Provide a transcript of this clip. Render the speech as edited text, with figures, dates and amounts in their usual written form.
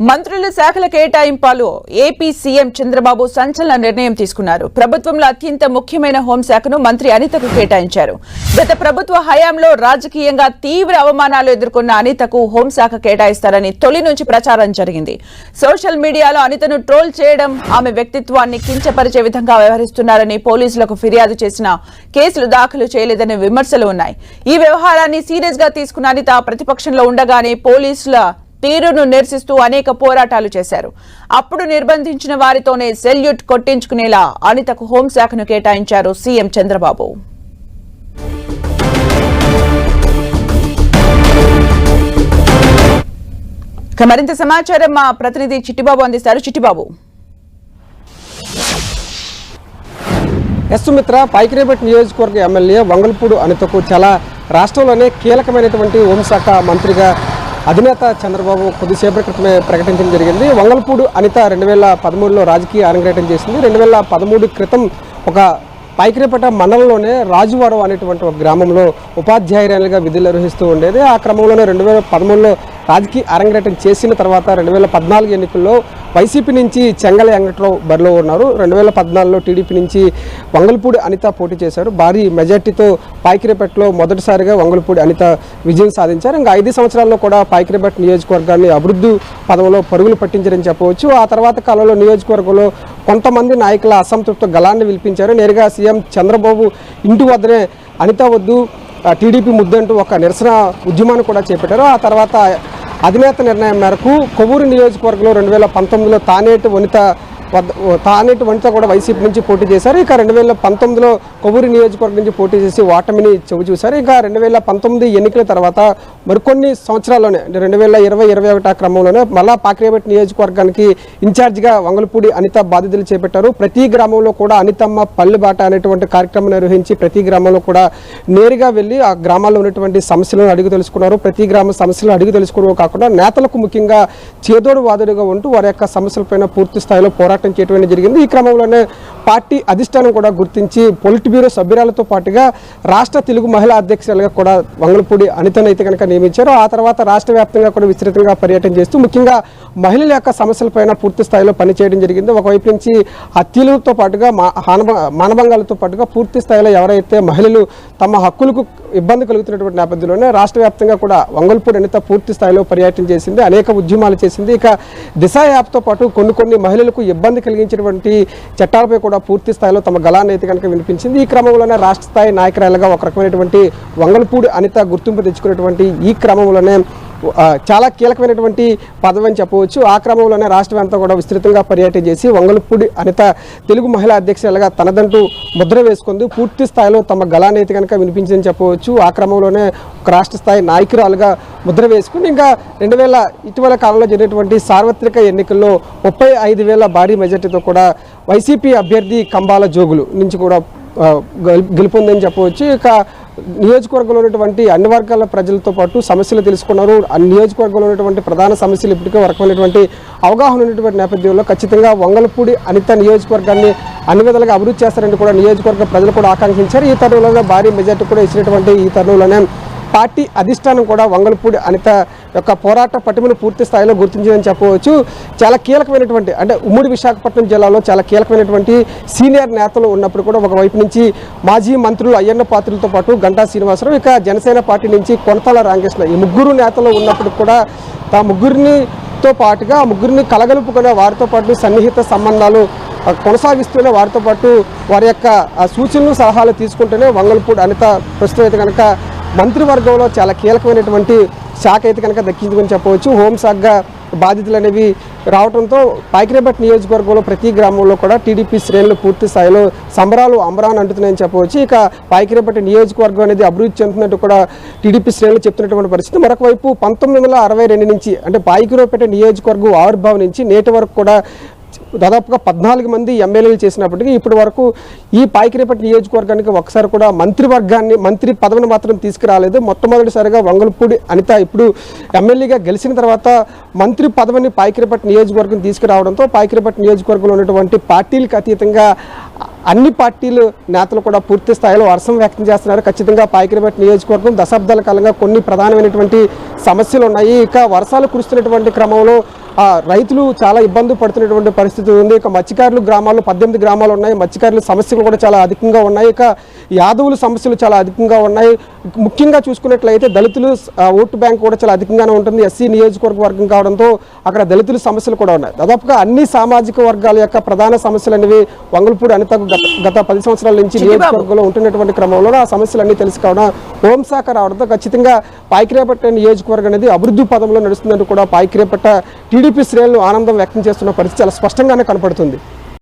మంత్రుల శాఖల కేటాయింపులో AP CM Chandrababu సంచలన నిర్ణయం తీసుకున్నారు. ప్రభుత్వంలో అత్యంత ముఖ్యమైన హోంశాఖను మంత్రి అనితకు కేటాయించారు. గత ప్రభుత్వ హయాంలో రాజకీయంగా తీవ్ర అవమానాలు ఎదుర్కొన్న అనితకు హోంశాఖ కేటాయిస్తారని తొలి నుంచి ప్రచారం జరిగింది. సోషల్ మీడియాలో అనితను ట్రోల్ చేయడం, ఆమె వ్యక్తిత్వాన్ని కించపరిచే విధంగా వ్యవహరిస్తున్నారని పోలీసులకు ఫిర్యాదు చేసినా కేసులు దాఖలు చేయలేదనే విమర్శలు ఉన్నాయి. ఈ వ్యవహారాన్ని సీరియస్ గా తీసుకున్న అనిత ప్రతిపక్షంలో ఉండగానే పోలీసుల తీరును నిరసిస్తూ అనేక పోరాటాలు చేశారు. అప్పుడు నిర్బంధించిన వారితోనే సెల్యూట్ కొట్టించుకునేలా అనితకు హోంశాఖను కేటాయించారు సీఎం చంద్రబాబు. మరింత సమాచారం మా ప్రతినిధి చిట్టిబాబు అందిస్తారు. చిట్టిబాబు. సుమిత్ర, పైకిరేపేట నియోజకవర్గ ఎమ్మెల్యే వంగల్పూడి అనితకు చాలా రాష్ట్రంలోనే కీలకమైనటువంటి హోంశాఖ మంత్రిగా అధినేత చంద్రబాబు కొద్దిసేపటి క్రితమే ప్రకటించడం జరిగింది. వంగల్పూడి అనిత 2013లో రాజకీయ అరంగేటం చేసింది. 2013 క్రితం ఒక పైకిరేపేట మండలంలోనే రాజువాడ అనేటువంటి ఒక గ్రామంలో ఉపాధ్యాయురాలుగా విధులు నిర్వహిస్తూ ఉండేది. ఆ క్రమంలోనే 2013లో రాజకీయ అరంగేటం చేసిన తర్వాత 2014 ఎన్నికల్లో వైసీపీ నుంచి చెంగల వెంకట్రావు బరిలో ఉన్నారు. 2014లో టీడీపీ నుంచి వంగల్పూడి అనిత పోటీ చేశారు. భారీ మెజార్టీతో పైకిరేపేటలో మొదటిసారిగా వంగల్పూడి అనిత విజయం సాధించారు. ఇంకా 5 సంవత్సరాల్లో కూడా పైకిరేపేట నియోజకవర్గాన్ని అభివృద్ధి పదంలో పరుగులు పట్టించారని చెప్పవచ్చు. ఆ తర్వాత కాలంలో నియోజకవర్గంలో కొంతమంది నాయకుల అసంతృప్త గళాన్ని విలిపించారు. నేరుగా సీఎం చంద్రబాబు ఇంటి వద్దనే అనిత వద్దు టీడీపీ ముద్దంటూ ఒక నిరసన ఉద్యమాన్ని కూడా చేపట్టారు. ఆ తర్వాత అధినేత నిర్ణయం మేరకు కొవ్వూరు నియోజకవర్గంలో 2019లో తానేటి వనిత కూడా వైసీపీ నుంచి పోటీ చేశారు. ఇక 2019లో కొవ్వూరు నియోజకవర్గం నుంచి పోటీ చేసి ఓటమిని చవిచూశారు. ఇక 2019 ఎన్నికల తర్వాత మరికొన్ని సంవత్సరాల్లోనే 2020-21 క్రమంలోనే మళ్ళా పైకిరేపేట నియోజకవర్గానికి ఇన్ఛార్జిగా వంగల్పూడి అనిత బాధ్యతలు చేపట్టారు. ప్రతి గ్రామంలో కూడా అనితమ్మ పల్లెబాట అనేటువంటి కార్యక్రమం నిర్వహించి ప్రతి గ్రామంలో కూడా నేరుగా వెళ్ళి ఆ గ్రామాల్లో ఉన్నటువంటి సమస్యలను అడిగి తెలుసుకున్నారు. ప్రతి గ్రామ సమస్యలను అడిగి తెలుసుకోవడం కాకుండా నేతలకు ముఖ్యంగా చేదోడు వాదుడుగా ఉంటూ వారి యొక్క సమస్యలపైన పూర్తి స్థాయిలో పోరాటం చేయడం జరిగింది. ఈ క్రమంలోనే పార్టీ అధిష్టానం కూడా గుర్తించి పొలిట్ బ్యూరో సభ్యురాలతో పాటుగా రాష్ట్ర తెలుగు మహిళా అధ్యక్షులుగా కూడా వంగల్పూడి అనితను అయితే కనుక నియమించారు. ఆ తర్వాత రాష్ట్ర వ్యాప్తంగా కూడా విస్తృతంగా పర్యటన చేస్తూ ముఖ్యంగా మహిళల యొక్క సమస్యలపైన పూర్తి స్థాయిలో పనిచేయడం జరిగింది. ఒకవైపు నుంచి హత్యలతో పాటుగా మానభంగాలతో పాటుగా పూర్తి స్థాయిలో ఎవరైతే మహిళలు తమ హక్కులకు ఇబ్బంది కలుగుతున్నటువంటి నేపథ్యంలోనే రాష్ట్ర వ్యాప్తంగా కూడా వంగల్పూడి అనిత పూర్తి స్థాయిలో పర్యటన చేసింది. అనేక ఉద్యమాలు చేసింది. ఇక దిశ యాప్తో పాటు కొన్ని మహిళలకు ఇబ్బంది కలిగించినటువంటి చట్టాలపై కూడా పూర్తి స్థాయిలో తమ గళాన్ని అయితే కనుక వినిపించింది. ఈ క్రమంలోనే రాష్ట్ర స్థాయి నాయకురాలుగా ఒక రకమైనటువంటి వంగల్పూడి అనిత గుర్తింపు తెచ్చుకున్నటువంటి ఈ క్రమంలోనే చాలా కీలకమైనటువంటి పదవి అని చెప్పవచ్చు. ఆ క్రమంలోనే రాష్ట్రమంతా కూడా విస్తృతంగా పర్యటన చేసి వంగల్పూడి అనిత తెలుగు మహిళా అధ్యక్షులుగా తనదంటూ ముద్ర వేసుకుంది. పూర్తి స్థాయిలో తమ గళాన్ని అయితే కనుక వినిపించిందని చెప్పవచ్చు. ఆ క్రమంలోనే ఒక రాష్ట్ర స్థాయి నాయకురాలుగా ముద్ర వేసుకుని ఇంకా ఇటీవల కాలంలో జరిగినటువంటి సార్వత్రిక ఎన్నికల్లో 35,000 భారీ మెజార్టీతో కూడా వైసీపీ అభ్యర్థి కంబాల జోగులు నుంచి కూడా గెలుపొందని చెప్పవచ్చు. ఇక నియోజకవర్గంలో ఉన్నటువంటి అన్ని వర్గాల ప్రజలతో పాటు సమస్యలు తెలుసుకున్నారు. నియోజకవర్గంలో ఉన్నటువంటి ప్రధాన సమస్యలు ఇప్పటికే వరకమైనటువంటి అవగాహన ఉన్నటువంటి నేపథ్యంలో ఖచ్చితంగా వంగల్పూడి అనిత నియోజకవర్గాన్ని అన్ని విధాలుగా అభివృద్ధి చేస్తారని కూడా నియోజకవర్గ ప్రజలు కూడా ఆకాంక్షించారు. ఈ తరుణంలోనే భారీ మెజార్టీ కూడా ఇచ్చినటువంటి ఈ తరుణంలోనే పార్టీ అధిష్టానం కూడా వంగల్పూడి అనిత యొక్క పోరాట పటిమను పూర్తి స్థాయిలో గుర్తించిందని చెప్పవచ్చు. చాలా కీలకమైనటువంటి అంటే ఉమ్మడి విశాఖపట్నం జిల్లాలో చాలా కీలకమైనటువంటి సీనియర్ నేతలు ఉన్నప్పుడు కూడా ఒకవైపు నుంచి మాజీ మంత్రులు అయ్యన్న పాత్రులతో పాటు గంటా శ్రీనివాసరావు, ఇక జనసేన పార్టీ నుంచి కొనతాల రామకృష్ణ, ఈ ముగ్గురు నేతలు ఉన్నప్పుడు కూడా ముగ్గురితో పాటుగా ముగ్గురిని కలగలుపుకునే వారితో పాటు సన్నిహిత సంబంధాలు కొనసాగిస్తూనే వారితో పాటు వారి యొక్క సూచనలు సలహాలు తీసుకుంటూనే వంగల్పూడి అనిత ప్రస్తుతం అయితే కనుక మంత్రివర్గంలో చాలా కీలకమైనటువంటి శాఖ అయితే కనుక దక్కించుకొని చెప్పవచ్చు. హోంశాఖగా బాధ్యతలు అనేవి రావడంతో పైకిరేపేట నియోజకవర్గంలో ప్రతి గ్రామంలో కూడా టీడీపీ శ్రేణులు పూర్తి స్థాయిలో సంబరాలు అంబరాన్ని అంటున్నాయని చెప్పవచ్చు. ఇక పైకిరేపేట నియోజకవర్గం అనేది అభివృద్ధి చెందుతున్నట్టు కూడా టీడీపీ శ్రేణులు చెప్తున్నటువంటి పరిస్థితి. మరొక వైపు 1962 నుంచి అంటే పైకిరేపేట నియోజకవర్గం ఆవిర్భావం నుంచి నేటి వరకు కూడా దాదాపుగా 14 మంది ఎమ్మెల్యేలు చేసినప్పటికీ ఇప్పటి వరకు ఈ పైకిరేపేట నియోజకవర్గానికి ఒకసారి కూడా మంత్రి పదవిని మాత్రం తీసుకురాలేదు. మొట్టమొదటిసారిగా వంగల్పూడి అనిత ఇప్పుడు ఎమ్మెల్యేగా గెలిచిన తర్వాత మంత్రి పదవిని పైకిరేపేట నియోజకవర్గం తీసుకురావడంతో పైకిరేపేట నియోజకవర్గంలో ఉన్నటువంటి పార్టీలకు అతీతంగా అన్ని పార్టీలు నేతలు కూడా పూర్తి స్థాయిలో హర్షం వ్యక్తం చేస్తున్నారు. ఖచ్చితంగా పైకిరేపేట నియోజకవర్గం దశాబ్దాల కాలంగా కొన్ని ప్రధానమైనటువంటి సమస్యలు ఉన్నాయి. ఇక వర్షాలు కురుస్తున్నటువంటి క్రమంలో రైతులు చాలా ఇబ్బంది పడుతున్నటువంటి పరిస్థితి ఉంది. ఇక మత్స్యకారులు గ్రామాల్లో 18 గ్రామాలు ఉన్నాయి. మత్స్యకారుల సమస్యలు కూడా చాలా అధికంగా ఉన్నాయి. ఇక యాదవుల సమస్యలు చాలా అధికంగా ఉన్నాయి. ముఖ్యంగా చూసుకున్నట్లయితే దళితులు ఓటు బ్యాంక్ కూడా చాలా అధికంగానే ఉంటుంది. ఎస్సీ నియోజకవర్గం కావడంతో అక్కడ దళితుల సమస్యలు కూడా ఉన్నాయి. దాదాపుగా అన్ని సామాజిక వర్గాల యొక్క ప్రధాన సమస్యలు అనేవి వంగల్పూడి అనితకు గత 10 సంవత్సరాల నుంచి నియోజకవర్గంలో ఉంటున్నటువంటి క్రమంలో ఆ సమస్యలన్నీ తెలిసి కావడం హోంశాఖ రావడంతో ఖచ్చితంగా పాయకిరేపట్ట నియోజకవర్గం అనేది అభివృద్ధి పదంలో నడుస్తుందంటూ కూడా పాయకిరేపట్ట టీడీపీ శ్రేణులు ఆనందం వ్యక్తం చేస్తున్న పరిస్థితి చాలా స్పష్టంగానే కనపడుతుంది.